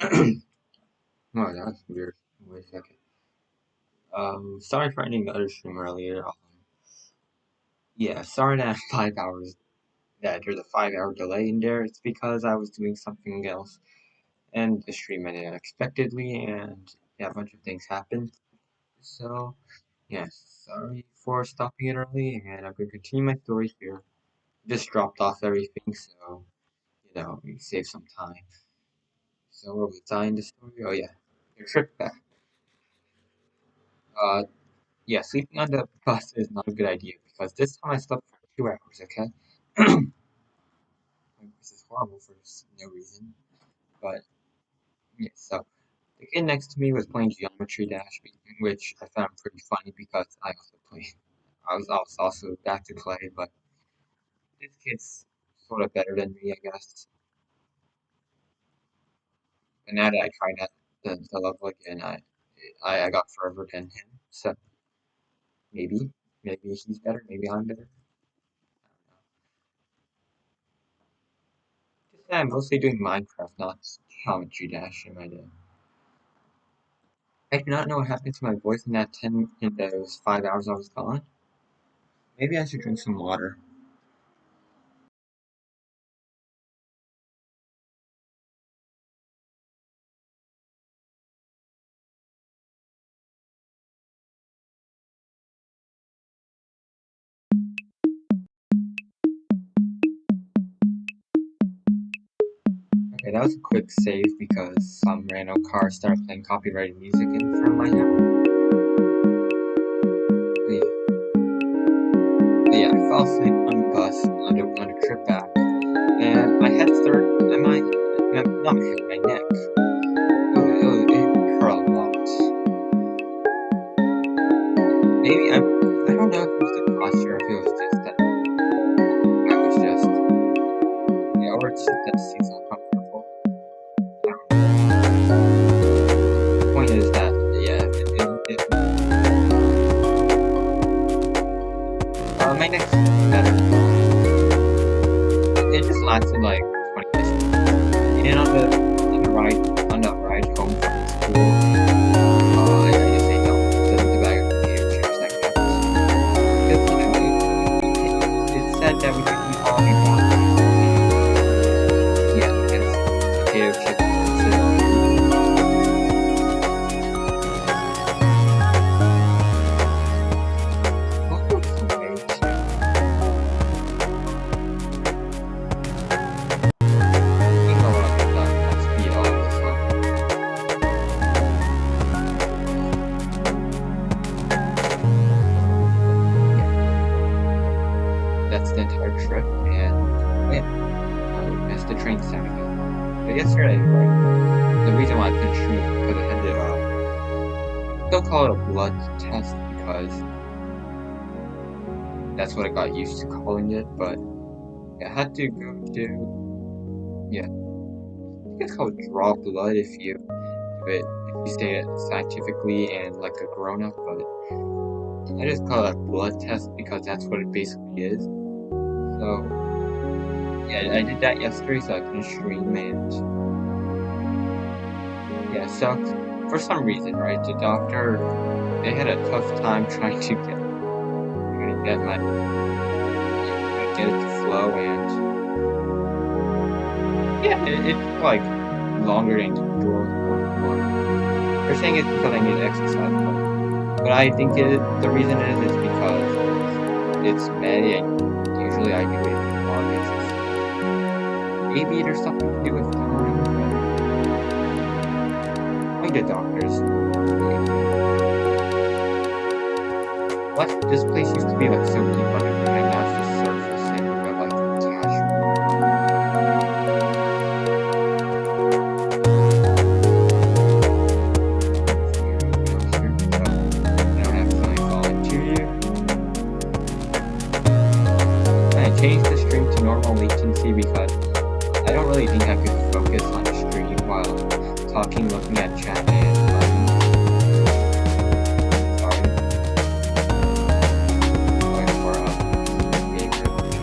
Oh, that's weird. Wait a second. Sorry for ending the other stream earlier. Yeah, sorry that 5 hours, that there's a 5 hour delay in there. It's because I was doing something else and the stream ended unexpectedly and yeah, a bunch of things happened. So, yeah, sorry for stopping it early and I'm going to continue my story here. Just dropped off everything, so, we save some time. So, where was I in the story? Oh, yeah, your trip back. Uh, Yeah, sleeping on the bus is not a good idea because this time I slept for 2 hours, okay? This is horrible for no reason. But yeah, so the kid next to me was playing Geometry Dash, which I found pretty funny because I also played. I was also back to play, but this kid's sort of better than me, I guess. And now that I tried out the level again, I got further than him. So maybe, maybe he's better, maybe I'm better. Just that I'm mostly doing Minecraft, not Geometry Dash in my day. I do not know what happened to my voice in that 10 in those 5 hours I was gone. Maybe I should drink some water. Okay, that was a quick save because some random car started playing copyrighted music in front of my house. But yeah, I fell asleep on the bus on the trip back, and my head started, and not my head, my neck. It hurt a lot. Maybe I don't know if it was the posture, if it was just that I was just, yeah, or it's just that the seat's uncomfortable. I don't know. The point is that, yeah, my neck's better. It just lasted like 20 minutes. And on the ride home from school, I just ate the bag of potato chips that counts. Because it said that we could eat all we want. Yeah, I guess potato chips considered what was the way to you know what I've done. Let's speed all of this up. Yeah, that's the entire trip, and yeah, that's the train sound again. But yesterday, right, the reason why I couldn't stream is because I had to, don't call it a blood test because that's what I got used to calling it, but I had to go to, yeah, I think it's called draw blood if you say it scientifically and like a grown up, but I just call it a blood test because that's what it basically is. So, yeah, I did that yesterday so I couldn't stream, and yeah, so for some reason, right, the doctor, they had a tough time trying to get it to flow, and yeah, it took like longer than usual. They're saying it's because I need exercise, but I think the reason is because it's May and usually I do it in August. Maybe there's something to do with time. Like the doctors. What? This place used to be like so deep underground, and now it's just surface and we got like casual. Change the stream to normal latency because I don't really think I could focus on the stream while talking, looking at chat and sorry. Sorry for being rude.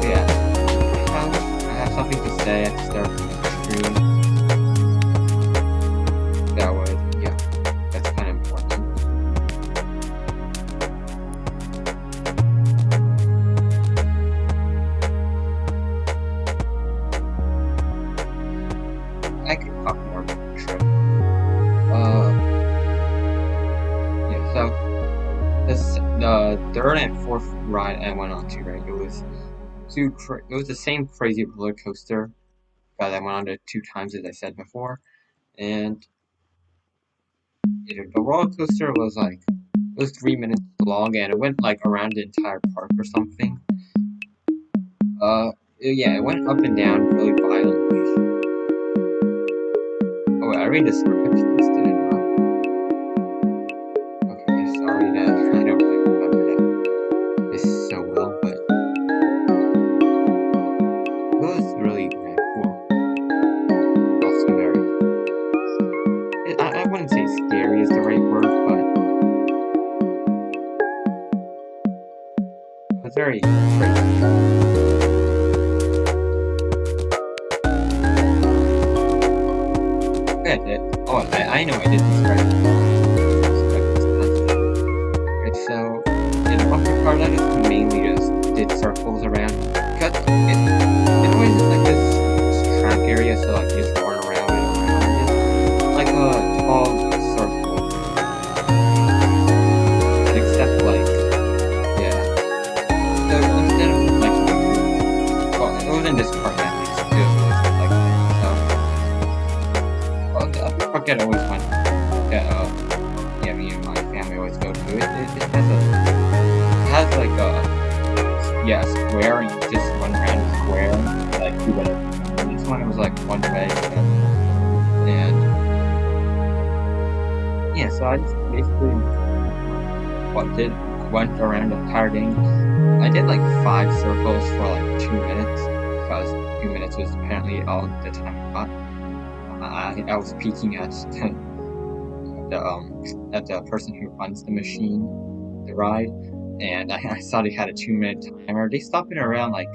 Yeah. fourth ride I went on to, right? It was the same crazy roller coaster that I went on to 2 times, as I said before, and the roller coaster was like, it was 3 minutes long, and it went like around the entire park or something. Yeah, it went up and down really violently. Oh, wait, I read the script, didn't I? Okay, sorry that I don't like remember that this so well, but it was really cool. Also very, I wouldn't say scary is the right word, but it was very crazy. I know I did describe this right, so in the bumper car, I just mainly just did circles around, because it always is like this track area, so like you just run around and around it, like a tall circle, and except like, yeah, so instead of like, well, it was in this park at least, it was like that, so, well, the other park I'd always went, yeah, me and my family always go to, it has like a, yeah, a square, and you just run around the square, like, do whatever. This one, it was like one way, and yeah, so I just basically went around the entire thing. I did like 5 circles for like 2 minutes, because 2 minutes was apparently all the time I got. I was peeking at the person who runs the machine, the ride, and I saw they had a 2-minute timer. They stop it around like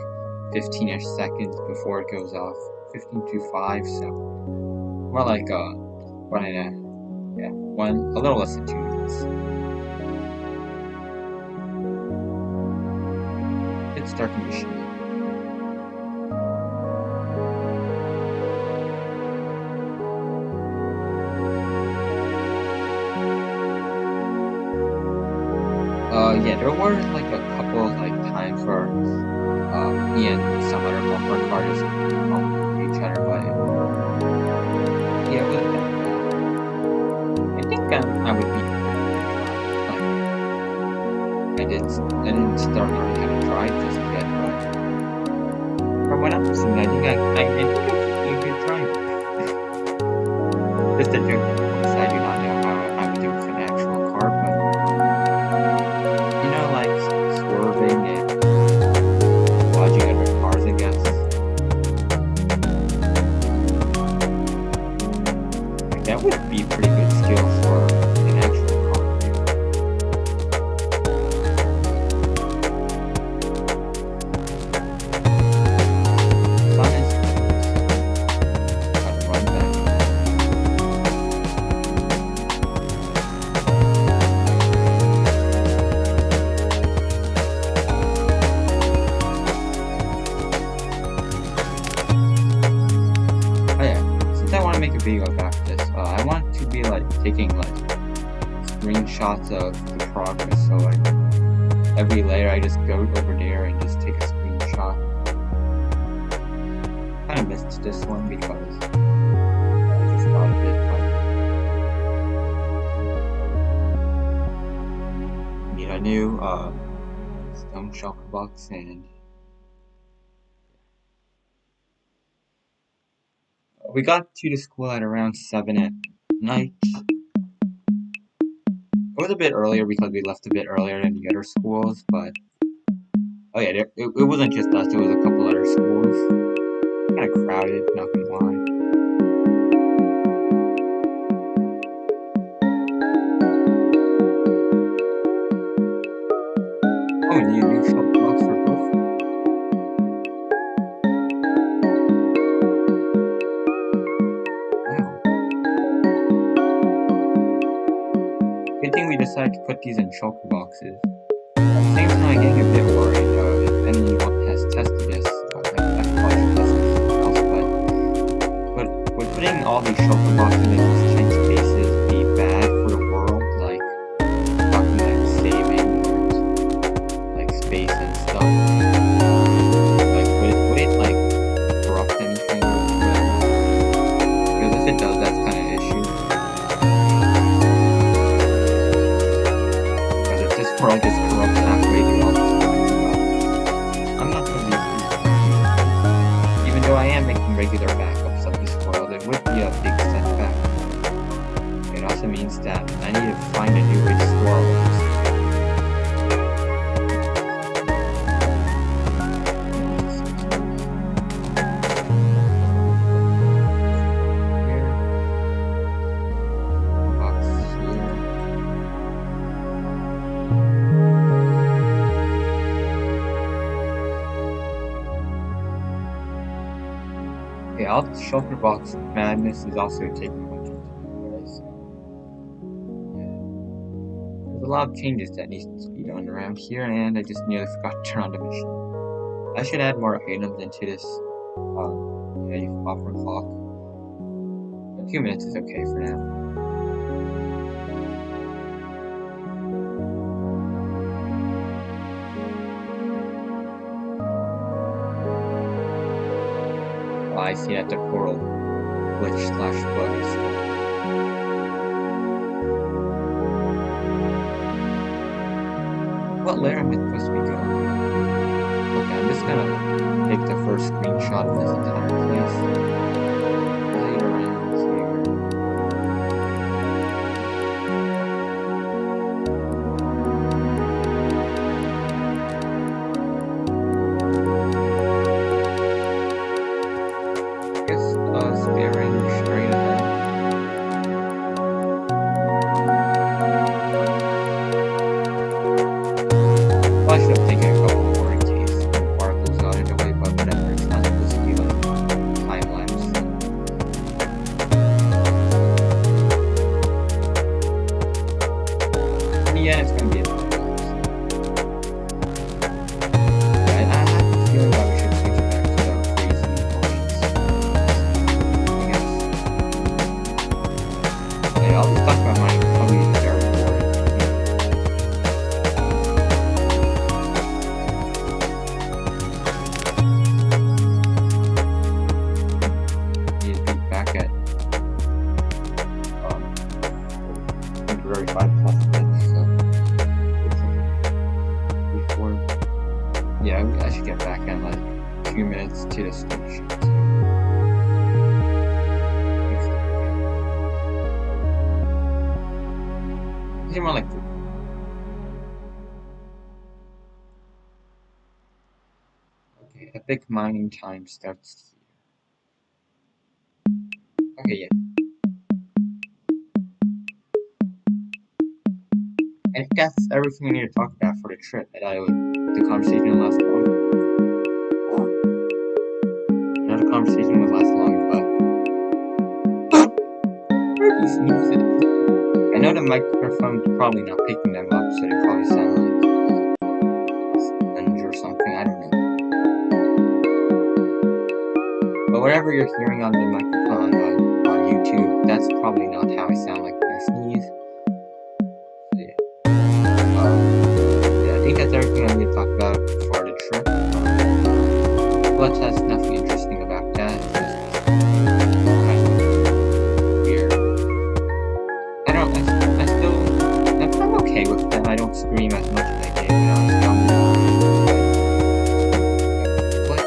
15-ish seconds before it goes off, 15 to 5, so more like a little less than 2 minutes. Let's start the machine. Yeah, there were like a couple of like times where me and some other bumper cars bumped each other, but yeah, it was I think I would be like I didn't start learning how to drive just yet, but from what I'm seeing, I think I can be a good driver. Just a joke, because I do not know how I would do it for an actual car, but like swerving and dodging other cars, I guess. Like, that would be a pretty good skill for an actual car. Sun is gotta run back. Make a video about this. I want to be like taking like screenshots of the progress, so like every layer I just go over there and just take a screenshot. Kind of missed this one because I just thought of it, but need a new stone shulker box, and we got to the school at around 7 at night. It was a bit earlier because we left a bit earlier than the other schools, but oh yeah, it wasn't just us, there was a couple other schools. Kind of crowded, not gonna lie. Oh, and you shot box for both? Good thing we decided to put these in shulker boxes. At the same time, I'm getting a bit worried if anyone has tested this. I've probably tested something else, but would putting all these shulker boxes in these tight spaces be bad for the world? Like, talking like saving and like Like, would it like corrupt anything or whatever? Because if it does, that's kind of an issue. Because if this world just corrupts halfway through all this time, I'm not going to be even though I am making regular backups of this world, it would be a big setback. It also means that I need to find a new way to store all of this. Okay, all the shelter box madness is also taking a bunch of time. There's a lot of changes that need to be done around here, and I just nearly forgot to turn on the machine. I should add more items into this copper clock. A few minutes is okay for now. I see that the portal glitch / bug is what layer am I supposed to be going? Okay, I'm just gonna take the first screenshot of this entire place. Right around here. Staring straight ahead. Well, I should have taken a couple more in case the particles got in the way, but whatever, it's not supposed to be like time lapse. And yeah, it's gonna be a time lapse. I have a feeling that we should switch back to the crazy points. I'll just talk about mine probably very boring. Need to be back at very 5+ minutes, so before yeah, I should get back in like a few minutes to the station. More like okay, epic mining time starts here. Okay, yeah. I think that's everything we need to talk about for the trip. The conversation will last long. The conversation will last long, but where are these sneezes? I know the microphone's probably not picking them up, so they probably sound like sponge or something, I don't know. But whatever you're hearing on the microphone on YouTube, that's probably not how I sound like when I sneeze. So yeah. I think that's everything I'm going to talk about for the trip. But that's nothing interesting about that. It's just kind of weird. I'm okay with that. I don't scream as much as I did when I was younger. But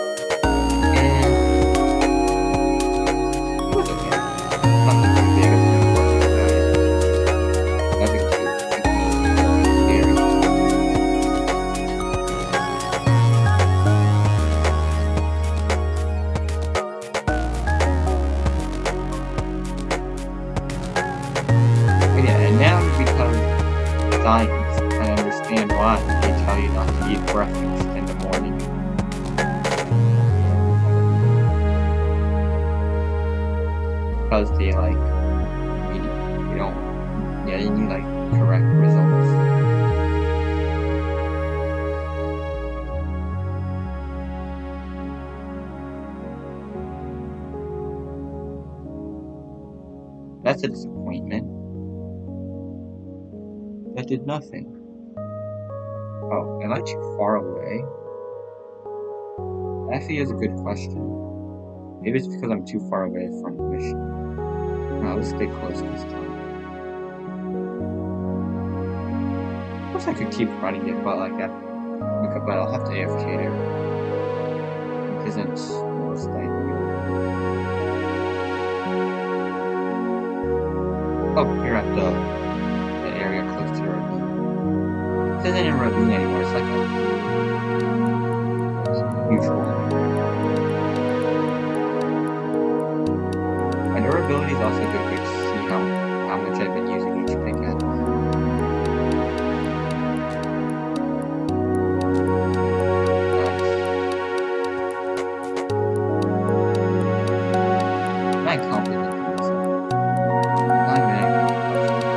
and it was okay. Nothing too big of an important about it. Nothing too scary. But yeah, and now because science, I understand why they tell you not to eat breakfast in the morning. Because they you need like correct results. That's a disappointment. That did nothing. Oh, am I too far away? actually is a good question. Maybe it's because I'm too far away from the mission. No, let's stay close this time. Of course I could keep running it, but like that, but I'll have to AFK there. It isn't the most ideal. Oh, you're at the area close to the ravine. This isn't a ravine anymore, it's like a huge hole. My durability is also good to see how much I've been using each pickaxe. Nice. My compliment to myself. Not even anything personal.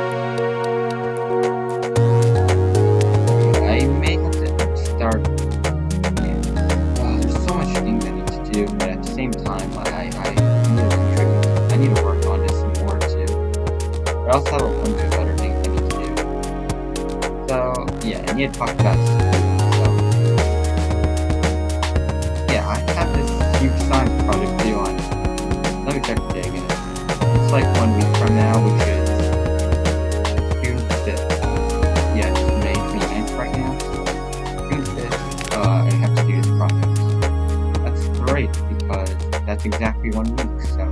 I may have to start. There's so much things I need to do, but at the same time, I need to contribute. I need to work on this more too. But I also have a bunch of other things I need to do. So yeah, I need to talk about this. So yeah, I have this huge science project due on. Let me check the day again. It's like 1 week from now, which is June 5th. Yeah, it's May 29th right now. June 5th, I have to do this project. That's great because that's exactly 1 week. So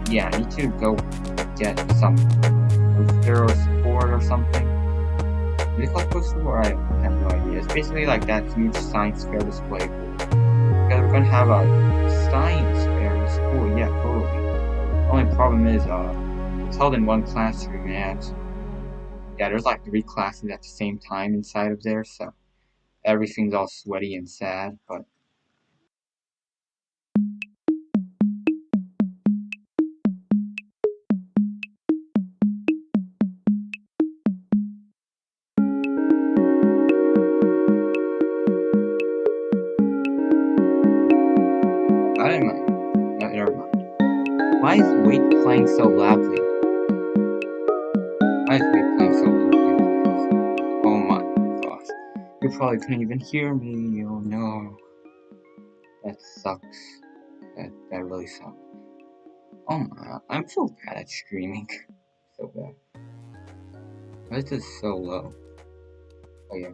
yeah, I need to go get some booster or support or something. Is it called booster or I have no idea. It's basically like that huge science fair display board. Because we're gonna have a science fair in school, yeah, totally. The only problem is, it's held in one classroom, and yeah, there's like 3 classes at the same time inside of there, so everything's all sweaty and sad, but I didn't mind. No, never mind. Why is Wait playing so loudly? Why is Wait playing so loudly? Oh my gosh. You probably couldn't even hear me. Oh no. That sucks. That really sucks. Oh my, I'm so bad at streaming. So bad. Why is this so low? Oh yeah.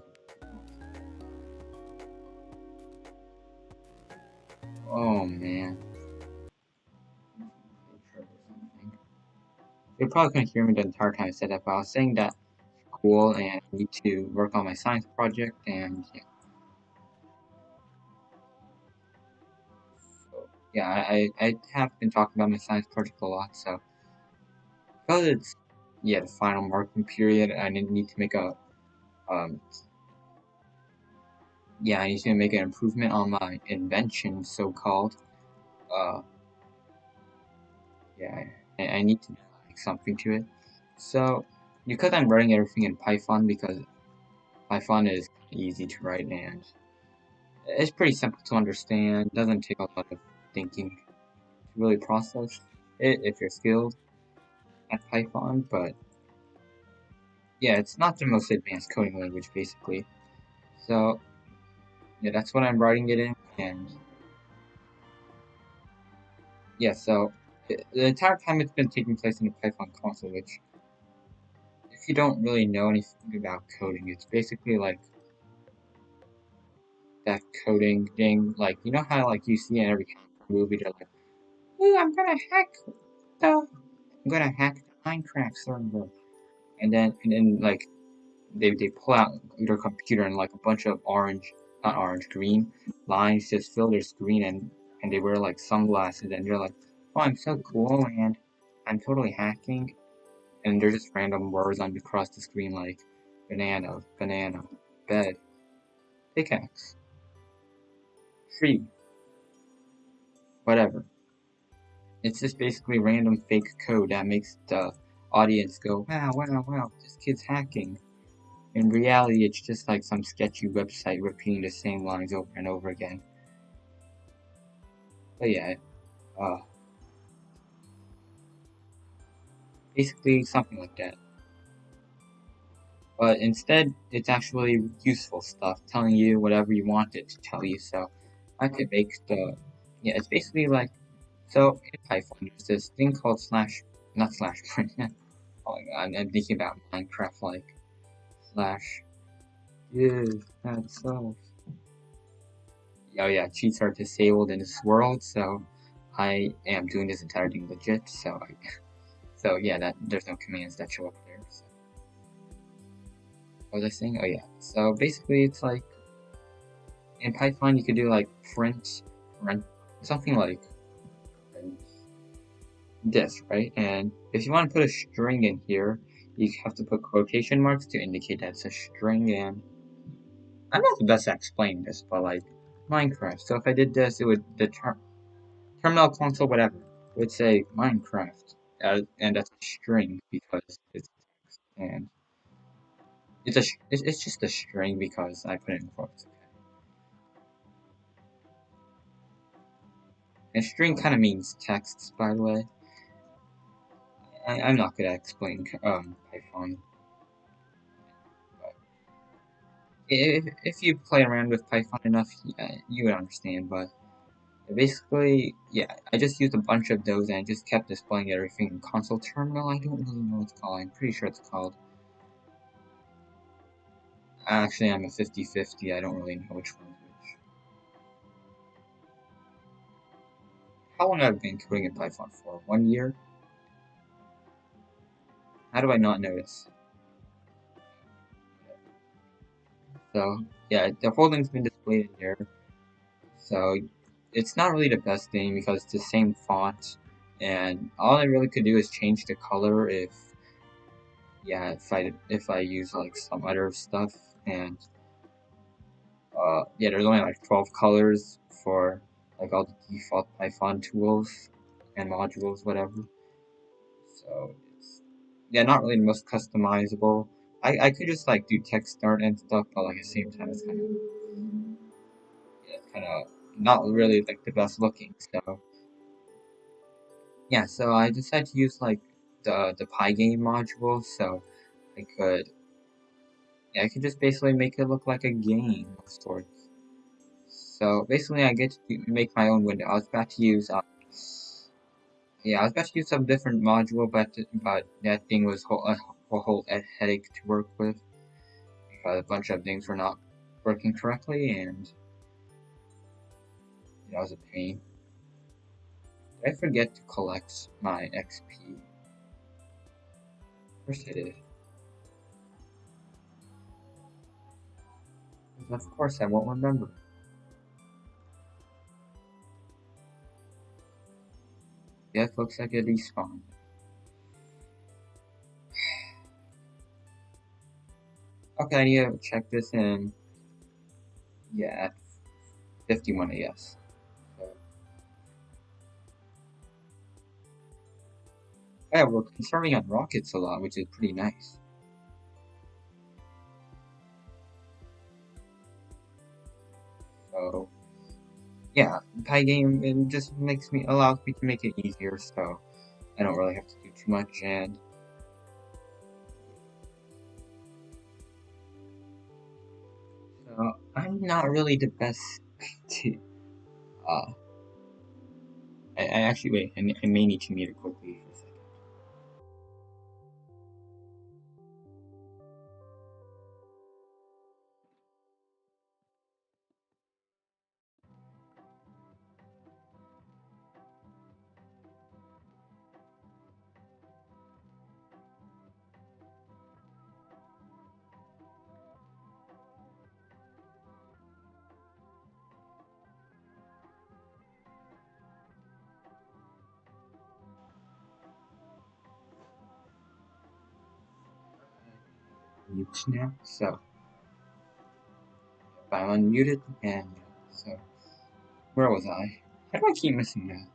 Oh man. You probably couldn't hear me the entire time I said that, but I was saying that cool and I need to work on my science project and yeah. So, yeah, I have been talking about my science project a lot, so because it's the final marking period, I need to make a I need to make an improvement on my invention, so called. Uh, I need to like something to it. So because I'm writing everything in Python because Python is easy to write and it's pretty simple to understand. Doesn't take a lot of thinking to really process it if you're skilled at Python. But yeah, it's not the most advanced coding language basically. So yeah, that's what I'm writing it in, and yeah, so the entire time it's been taking place in the Python console, which if you don't really know anything about coding, it's basically like that coding thing, like you know how like you see in every movie, they're like, "Ooh, I'm gonna hack the Minecraft server," and then like they pull out their computer and like a bunch of green lines just fill their screen and they wear like sunglasses and they're like, "Oh, I'm so cool and I'm totally hacking," and there's just random words on across the screen like banana, bed, pickaxe, tree, whatever. It's just basically random fake code that makes the audience go, wow, wow, wow, this kid's hacking. In reality, it's just like some sketchy website repeating the same lines over and over again. But yeah, basically something like that. But instead, it's actually useful stuff, telling you whatever you want it to tell you, so I could make the, yeah, it's basically like, so in Python, there's this thing called slash, not slash print. Oh my god, I'm thinking about Minecraft, like, slash, yeah, that sucks. Oh yeah, cheats are disabled in this world, so I am doing this entire thing legit, so yeah, that there's no commands that show up there. So. What was I saying? Oh yeah, so basically it's like, in Python you could do like print, something like this, right? And if you want to put a string in here, you have to put quotation marks to indicate that it's a string, and I'm not the best at explaining this, but like Minecraft. So if I did this, it would terminal console, whatever, would say Minecraft, and that's a string because it's text, and it's just a string because I put it in quotes. And string kind of means text, by the way. I'm not good at explaining Python. But if you play around with Python enough, yeah, you would understand. But basically, yeah, I just used a bunch of those and I just kept displaying everything in console terminal. I don't really know what it's called. I'm pretty sure it's called. Actually, I'm a 50-50. I don't really know which one is which. How long have I been coding in Python for? 1 year? How do I not notice? So, yeah, the whole thing's been displayed in here. So, it's not really the best thing because it's the same font. And all I really could do is change the color yeah, if I use like some other stuff. And, yeah, there's only like 12 colors for like all the default Python tools and modules, whatever. So, yeah, not really the most customizable. I could just like do text art and stuff, but like at the same time, it's kind of not really like the best looking. So yeah, so I decided to use like the Pygame module, so I could yeah I could just basically make it look like a game of sorts. So basically, I get to make my own window. I was about to use yeah, I was about to use some different module, but that thing was a whole headache to work with. A bunch of things were not working correctly, and it was a pain. Did I forget to collect my XP? Of course I did. Of course I won't remember. Yeah, it looks like a despawn. Okay, I need to check this in. Yeah, at 51, I guess. So, yeah, we're conserving on rockets a lot, which is pretty nice. So, yeah, Pygame it just allows me to make it easier, so I don't really have to do too much. And so I'm not really the best to. Uh, I actually wait. I may need to mute it quickly for a second. Mute now. So I'm unmuted, and so where was I? How do I keep missing that?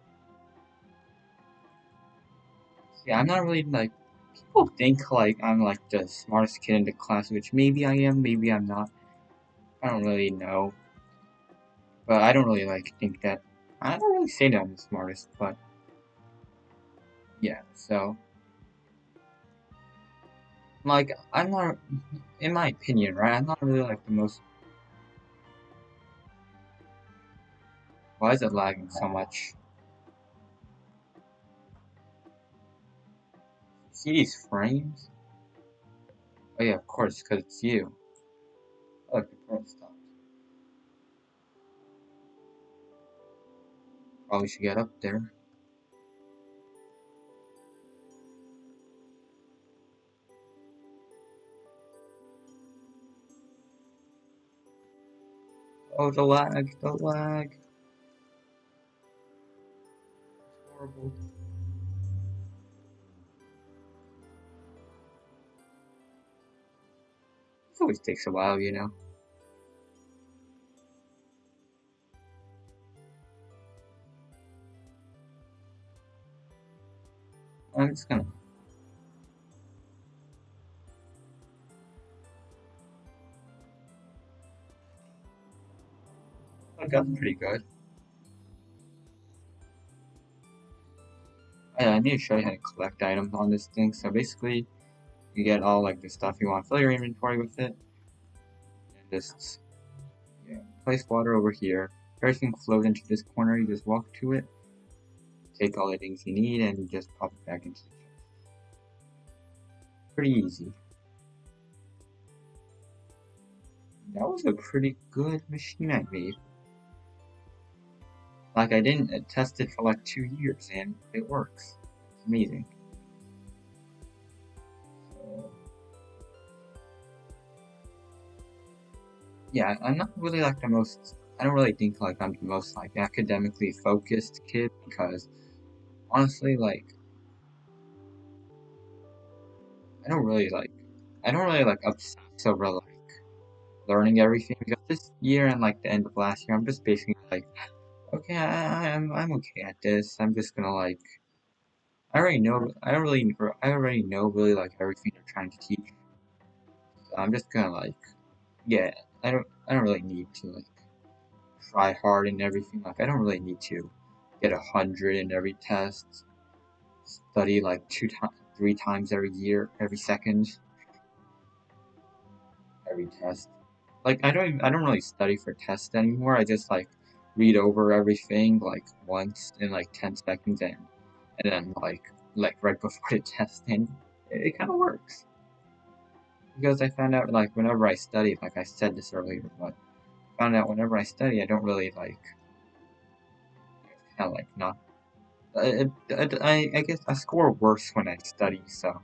Yeah, I'm not really like people think like I'm like the smartest kid in the class, which maybe I am, maybe I'm not. I don't really know, but I don't really like think that. I don't really say that I'm the smartest, but yeah. So like I'm not, in my opinion, right? I'm not really like the most. Why is it lagging so much? See these frames? Oh yeah, of course, because it's you. Oh, look, the pro stopped. Probably should get up there. Oh, the lag, the lag. It's horrible. It always takes a while, you know. I'm just gonna. I got pretty good. I need to show you how to collect items on this thing. So basically, you get all like the stuff you want, fill your inventory with it, and just place water over here. Everything flows into this corner. You just walk to it, take all the things you need, and just pop it back into the chest. Pretty easy. That was a pretty good machine I made. Like I didn't test it for like 2 years, and it works. It's amazing. So, yeah, I'm not really like the most. I don't really think like I'm the most like academically focused kid because honestly, like I don't really like. I don't really like obsess over like learning everything because this year and like the end of last year, I'm just basically like, okay, I'm okay at this. I'm just gonna like. I already know. I already know really like everything they're trying to teach. So I'm just gonna like, yeah. I don't really need to like try hard and everything. Like I don't really need to get 100 in every test. Study like 3 times every year, every second, every test. Like I don't really study for tests anymore. I just like read over everything like once in like 10 seconds and then like right before the test and it kind of works. Because I found out like whenever I study, like I said this earlier, but I found out whenever I study I don't really like kind of like not I guess I score worse when I study, so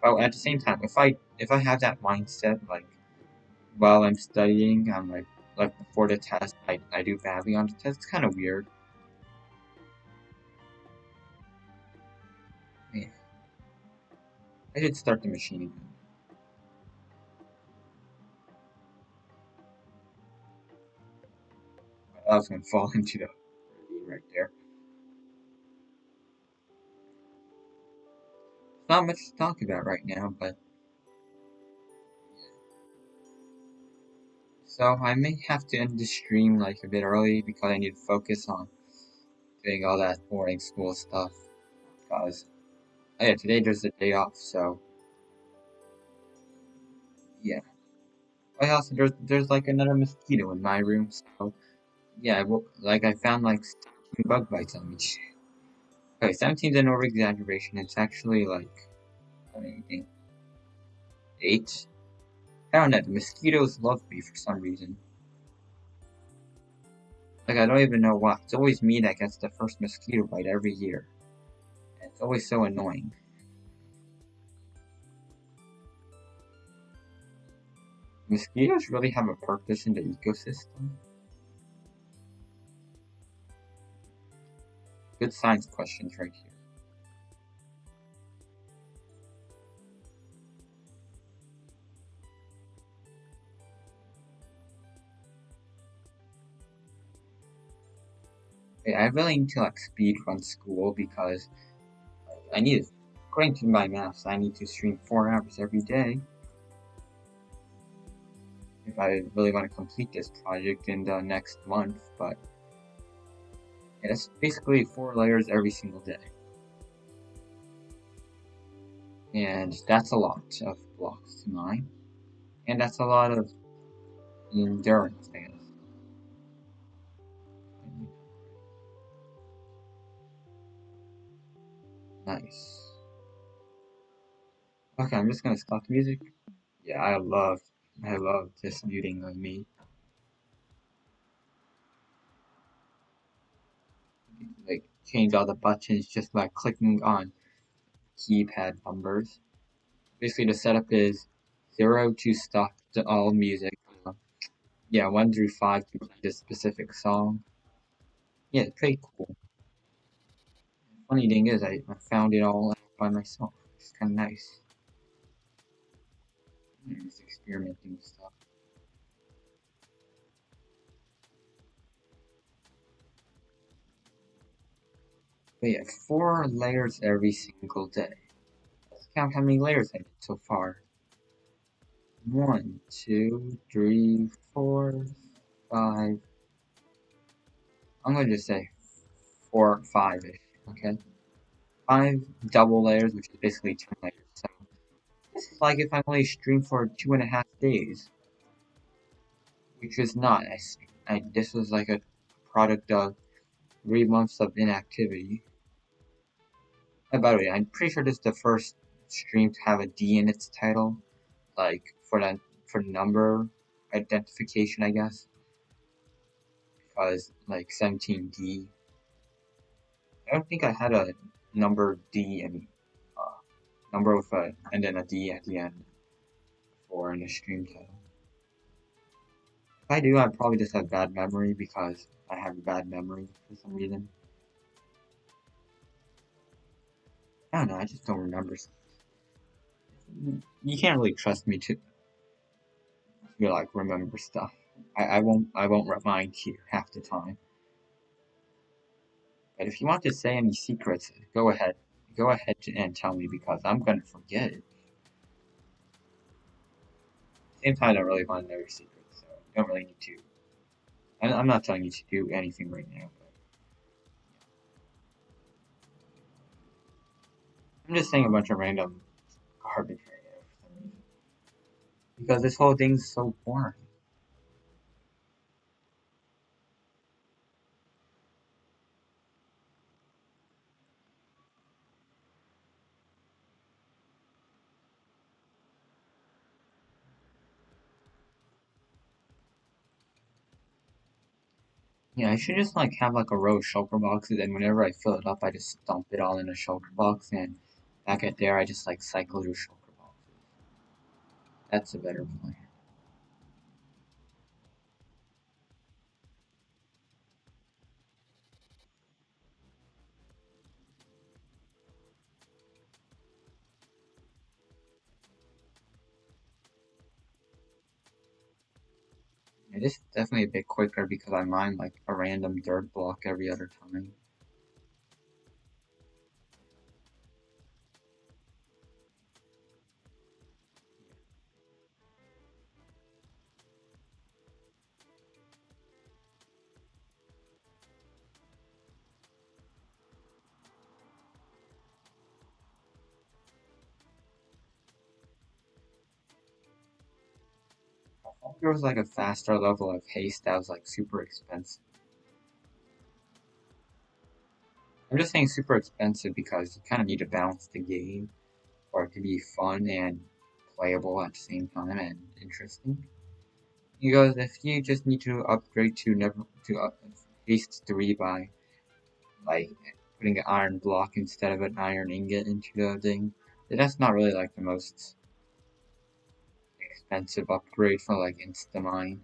oh at the same time if I have that mindset like while I'm studying, I'm like before the test, I do badly on the test. It's kind of weird. Yeah, I should start the machine again. I was gonna fall into the ravine right there. Not much to talk about right now, but so I may have to end the stream like a bit early because I need to focus on doing all that boring school stuff. Cause oh yeah, today there's a day off, so yeah. I also there's like another mosquito in my room, so yeah. Like I found like 17 bug bites on me. Okay, 17's an over exaggeration. It's actually like I mean, 8. I don't know. The mosquitoes love me for some reason. Like I don't even know why. It's always me that gets the first mosquito bite every year. And it's always so annoying. Mosquitoes really have a purpose in the ecosystem. Good science questions right here. Yeah, I really need to like speed run school because I need, according to my maths, I need to stream 4 hours every day if I really want to complete this project in the next month. But yeah, that's basically 4 layers every single day. And that's a lot of blocks to mine. And that's a lot of endurance, I guess. Nice. Okay, I'm just gonna stop the music. Yeah, I love just muting on me. Like change all the buttons just by clicking on keypad numbers. Basically, the setup is 0 to stop all music. Yeah, 1 through 5 to play this specific song. Yeah, it's pretty cool. Funny thing is, I found it all out by myself. It's kind of nice. Just experimenting with stuff. But yeah, 4 layers every single day. Let's count how many layers I did so far. 1, 2, 3, 4, 5. I'm gonna just say 4, 5-ish. Okay, 5 double layers, which is basically 10 layers. So this is like if I only stream for 2.5 days, which is not. This was like a product of 3 months of inactivity. And by the way, I'm pretty sure this is the first stream to have a D in its title, like for number identification, I guess, because like 17D. I don't think I had a number D and number with a and then a D at the end for in the stream title. If I do, I probably just have bad memory because I have bad memory for some reason. I don't know. I just don't remember. You can't really trust me to like remember stuff. I won't remind you half the time. But if you want to say any secrets, go ahead. Go ahead and tell me because I'm gonna forget it. Same time, I don't really want to know your secrets, so you don't really need to. And I'm not telling you to do anything right now. But I'm just saying a bunch of random garbage right now for some reason. Because this whole thing's so boring. Yeah, I should just like have like a row of shulker boxes, and whenever I fill it up, I just dump it all in a shulker box, and back at there, I just like cycle through shulker boxes. That's a better plan. It is definitely a bit quicker because I mine like a random dirt block every other time. There was like a faster level of haste that was like super expensive. I'm just saying super expensive because you kind of need to balance the game for it to be fun and playable at the same time and interesting. Because if you just need to upgrade to never to haste 3 by like putting an iron block instead of an iron ingot into the thing, then that's not really like the most expensive upgrade for like Instamine.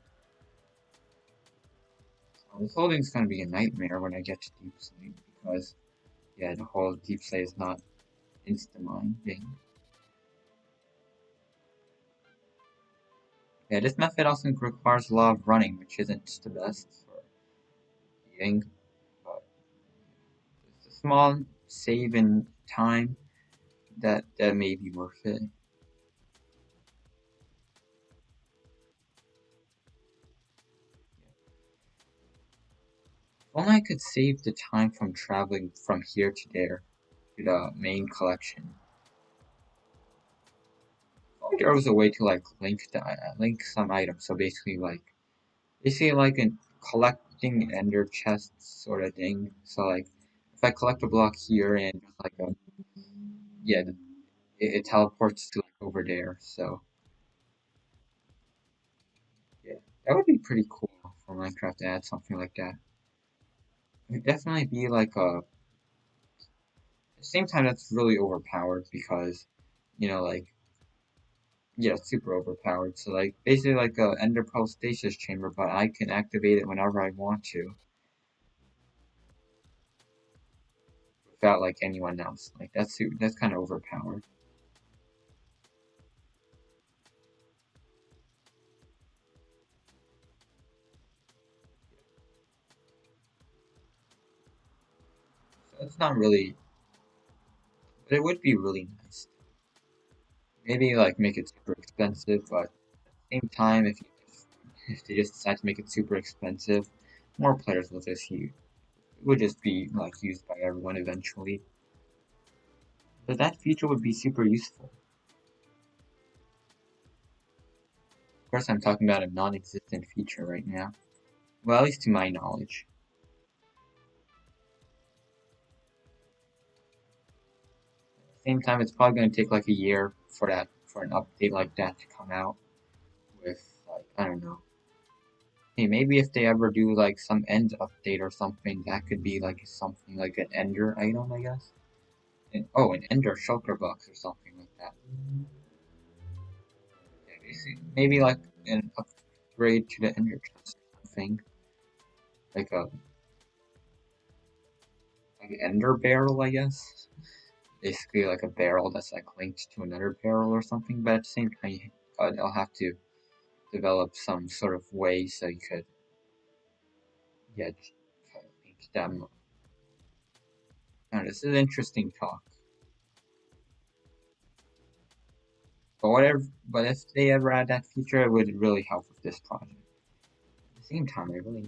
This whole thing's gonna be a nightmare when I get to deep sleep because yeah, the whole deep sleep is not Instamine thing. Yeah, this method also requires a lot of running, which isn't the best for eating, but it's a small save in time that may be worth it. If only I could save the time from traveling from here to there to the main collection. If there was a way to like link some items, so basically like in collecting ender chests sort of thing. So like if I collect a block here and like yeah, it teleports to like over there. So yeah, that would be pretty cool for Minecraft to add something like that. It'd definitely be like a. At the same time, that's really overpowered because, like yeah, it's super overpowered. So like basically like a Ender Pearl stasis chamber, but I can activate it whenever I want to without like anyone else. Like that's kind of overpowered. So it's not really, but it would be really nice. Maybe like make it super expensive, but at the same time, if they just decide to make it super expensive, more players will just use. It would just be like used by everyone eventually. But that feature would be super useful. Of course, I'm talking about a non-existent feature right now. Well, at least to my knowledge. At the same time, it's probably going to take like a year for an update like that to come out. With like I don't know. Hey, maybe if they ever do like some end update or something, that could be like something like an ender item, I guess. Oh, an ender shulker box or something like that. Maybe like an upgrade to the ender chest or something, like a like an ender barrel, I guess. Basically, like a barrel that's like linked to another barrel or something. But at the same time, I'll have to develop some sort of way so you could, yeah, just link them. Now, this is interesting talk. But whatever, but if they ever add that feature, it would really help with this project. At the same time, I really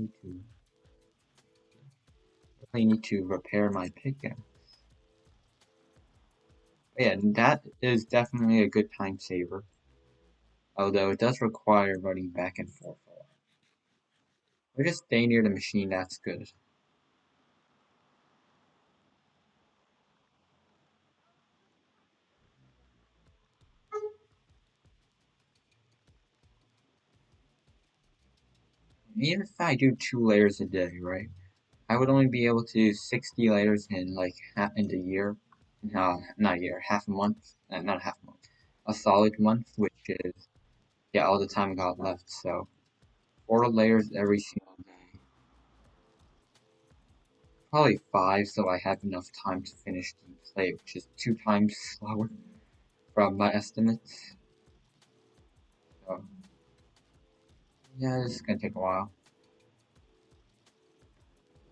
need to repair my pickaxe. But yeah, that is definitely a good time saver. Although it does require running back and forth a lot. Or just stay near the machine, that's good. Even if I do 2 layers a day, right? I would only be able to do 60 layers in like half in the year. No, not a year, half a month. Not half a month. A solid month, which is yeah, all the time I got left. So 4 layers every single day. Probably 5, so I have enough time to finish the play, which is 2 times slower from my estimates. So yeah, this is gonna take a while.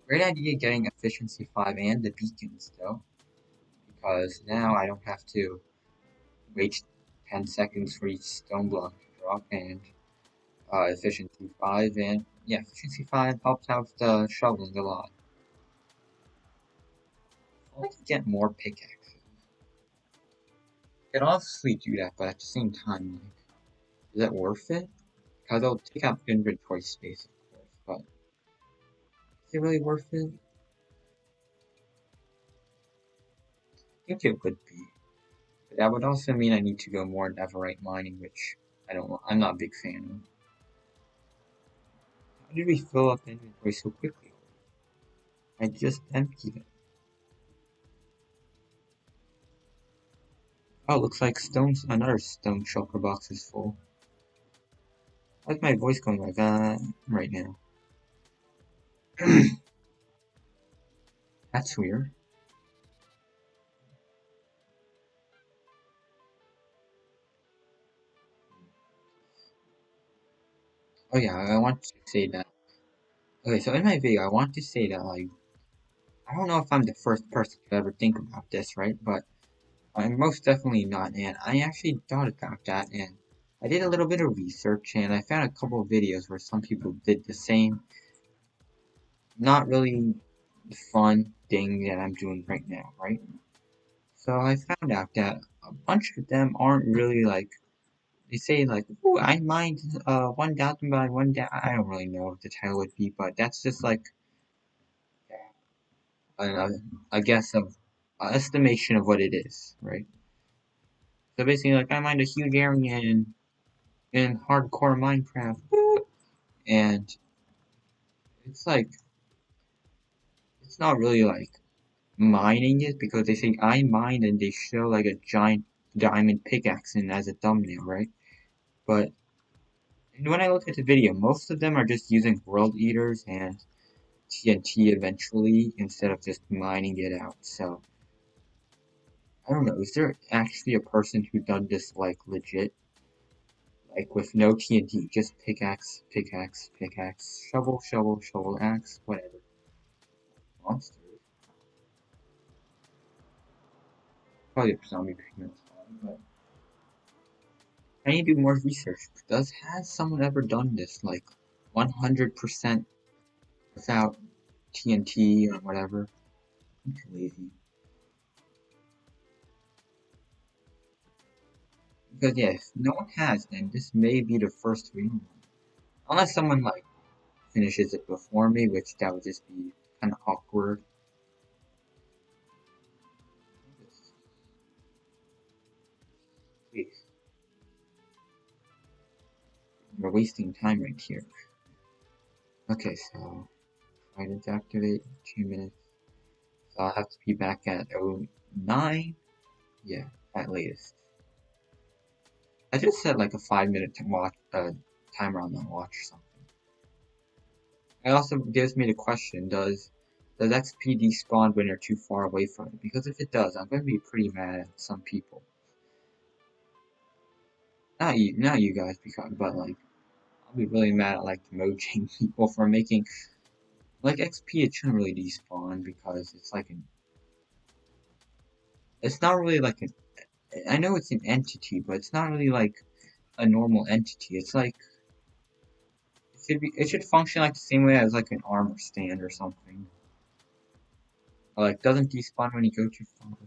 Great idea getting efficiency 5 and the beacons though, because now I don't have to wait 10 seconds for each stone block to drop, and efficiency 5, and yeah, efficiency 5 helps out the shoveling a lot. I like to get more pickaxes. I could obviously do that, but at the same time, like, is it worth it? Because it'll take up inventory space, of course, but is it really worth it? I think it would be. But that would also mean I need to go more netherite mining, which I'm not a big fan of. How did we fill up inventory so quickly? I just emptied it. Oh, looks like another stone shulker box is full. Why's my voice going like that right now? That's weird. Oh yeah, I want to say that. Okay, so in my video, I want to say that like I don't know if I'm the first person to ever think about this, right? But I'm most definitely not, and I actually thought about that, and I did a little bit of research, and I found a couple of videos where some people did the same, not really fun thing that I'm doing right now, right? So I found out that a bunch of them aren't really like they say like, "Oh, I mined 1,000 by 1,000." I don't really know what the title would be, but that's just like a, a guess of. estimation of what it is, right? So basically, like I mined a huge area in hardcore Minecraft, and it's like it's not really like mining it because they say I mined and they show like a giant diamond pickaxe in as a thumbnail, right? But when I look at the video, most of them are just using world eaters and TNT eventually instead of just mining it out. So I don't know. Is there actually a person who done this like legit, like with no TNT, just pickaxe, pickaxe, pickaxe, shovel, shovel, shovel, axe, whatever. Monsters. Probably a zombie pigment, but I need to do more research. Has someone ever done this like 100% without TNT or whatever? I'm too lazy. Because yeah, if no one has, then this may be the first real one. Unless someone like finishes it before me, which that would just be kind of awkward. Please, you're wasting time right here. Okay, so try to deactivate 2 minutes. So I'll have to be back at 09. Yeah, at latest. I just set like a 5 minute watch timer on my watch or something. It also gives me the question: does XP despawn when you're too far away from it? Because if it does, I'm going to be pretty mad at some people. Not you guys, but like I'll be really mad at like the Mojang people for making like XP. It shouldn't really despawn because it's like it's not really like an. I know it's an entity, but it's not really like a normal entity. It's like it should function like the same way as like an armor stand or something. Or like doesn't despawn when you go too far.